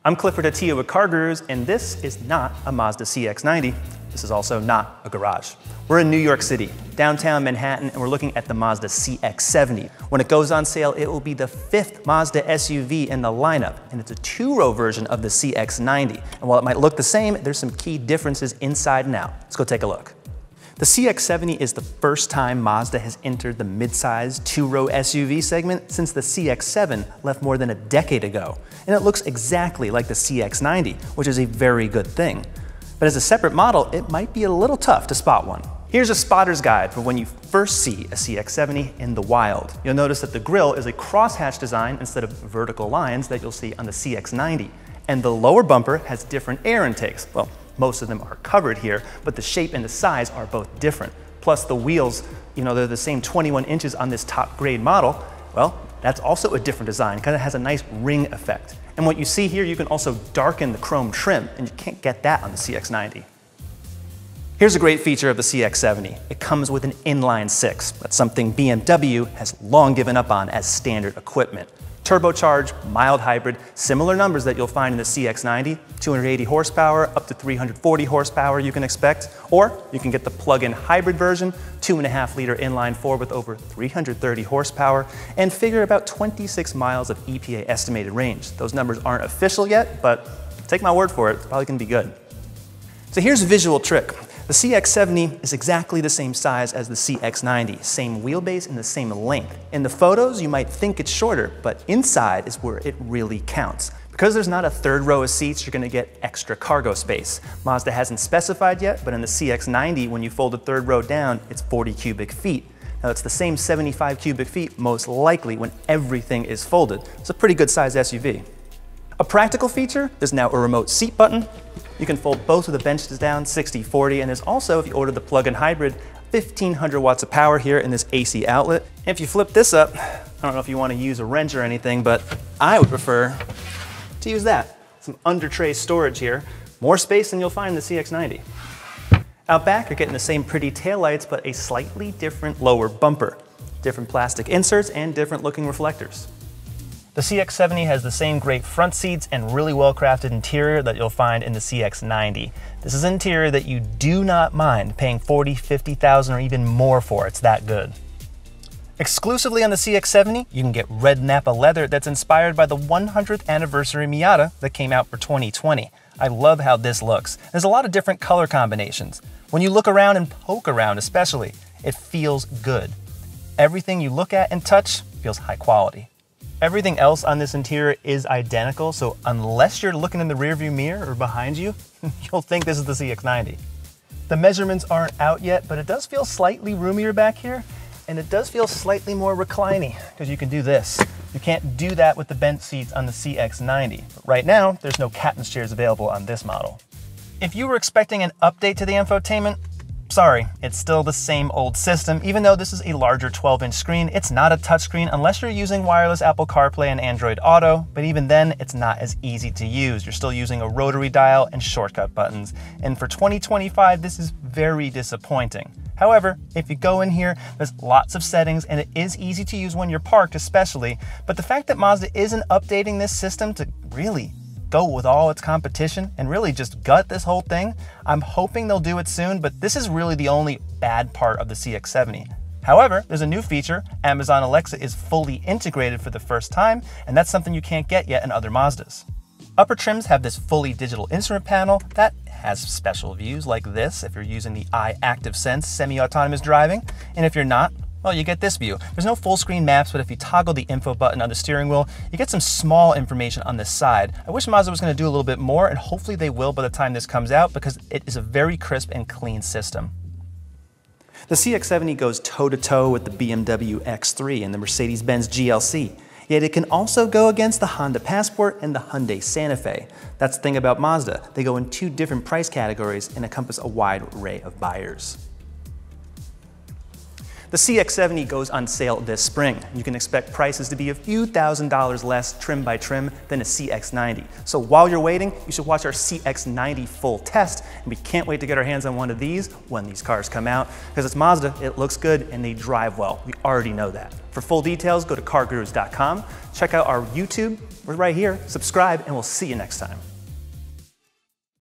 I'm Clifford Atiyeh with CarGurus, and this is not a Mazda CX-70. This is also not a garage. We're in New York City, downtown Manhattan, and we're looking at the Mazda CX-70. When it goes on sale, it will be the 5th Mazda SUV in the lineup, and it's a two-row version of the CX-90. And while it might look the same, there's some key differences inside and out. Let's go take a look. The CX-70 is the first time Mazda has entered the midsize two-row SUV segment since the CX-7 left more than a decade ago. And it looks exactly like the CX-90, which is a very good thing. But as a separate model, it might be a little tough to spot one. Here's a spotter's guide for when you first see a CX-70 in the wild. You'll notice that the grille is a crosshatch design instead of vertical lines that you'll see on the CX-90. And the lower bumper has different air intakes. Well, most of them are covered here, but the shape and the size are both different. Plus the wheels, they're the same 21 inches on this top grade model. Well, that's also a different design because it has a nice ring effect. And what you see here, you can also darken the chrome trim, and you can't get that on the CX-90. Here's a great feature of the CX-70. It comes with an inline six. That's something BMW has long given up on as standard equipment. Turbocharged, mild hybrid, similar numbers that you'll find in the CX-90, 280 horsepower, up to 340 horsepower you can expect, or you can get the plug-in hybrid version, 2.5-liter inline-4 with over 330 horsepower, and figure about 26 miles of EPA estimated range. Those numbers aren't official yet, but take my word for it, it's probably gonna be good. So here's a visual trick. The CX-70 is exactly the same size as the CX-90, same wheelbase and the same length. In the photos, you might think it's shorter, but inside is where it really counts. Because there's not a third row of seats, you're gonna get extra cargo space. Mazda hasn't specified yet, but in the CX-90, when you fold the third row down, it's 40 cubic feet. Now it's the same 75 cubic feet, most likely, when everything is folded. It's a pretty good sized SUV. A practical feature, there's now a remote seat button. You can fold both of the benches down 60/40, and there's also, if you order the plug-in hybrid, 1,500 watts of power here in this AC outlet. And if you flip this up, I don't know if you want to use a wrench or anything, but I would prefer to use that. Some under tray storage here, more space than you'll find in the CX-90. Out back, you're getting the same pretty taillights, but a slightly different lower bumper, different plastic inserts, and different looking reflectors. The CX-70 has the same great front seats and really well-crafted interior that you'll find in the CX-90. This is an interior that you do not mind paying $40,000, $50,000 or even more for. It's that good. Exclusively on the CX-70, you can get red Napa leather that's inspired by the 100th anniversary Miata that came out for 2020. I love how this looks. There's a lot of different color combinations. When you look around and poke around especially, it feels good. Everything you look at and touch feels high quality. Everything else on this interior is identical, so unless you're looking in the rearview mirror or behind you, you'll think this is the CX-90. The measurements aren't out yet, but it does feel slightly roomier back here, and it does feel slightly more recliny, because you can do this. You can't do that with the bench seats on the CX-90. But right now, there's no captain's chairs available on this model. If you were expecting an update to the infotainment, sorry, it's still the same old system. Even though this is a larger 12-inch screen, it's not a touchscreen unless you're using wireless Apple CarPlay and Android Auto, but even then, it's not as easy to use. You're still using a rotary dial and shortcut buttons. And for 2025, this is very disappointing. However, if you go in here, there's lots of settings and it is easy to use when you're parked especially, but the fact that Mazda isn't updating this system to really go with all its competition and really just gut this whole thing, I'm hoping they'll do it soon, but this is really the only bad part of the CX-70. However, there's a new feature. Amazon Alexa is fully integrated for the first time, and that's something you can't get yet in other Mazdas. Upper trims have this fully digital instrument panel that has special views like this if you're using the iActive semi-autonomous driving, and if you're not, well, you get this view. There's no full screen maps, but if you toggle the info button on the steering wheel, you get some small information on this side. I wish Mazda was going to do a little bit more, and hopefully they will by the time this comes out, because it is a very crisp and clean system. The CX-70 goes toe-to-toe with the BMW X3 and the Mercedes-Benz GLC, yet it can also go against the Honda Passport and the Hyundai Santa Fe. That's the thing about Mazda. They go in two different price categories and encompass a wide array of buyers. The The CX-70 goes on sale this spring. You can expect prices to be a few $1,000s less trim by trim than a CX-90. So while you're waiting, you should watch our CX-90 full test, and we can't wait to get our hands on one of these when these cars come out, because it's Mazda, it looks good, and they drive well. We already know that. For full details, go to CarGurus.com, check out our YouTube, we're right here, subscribe, and we'll see you next time.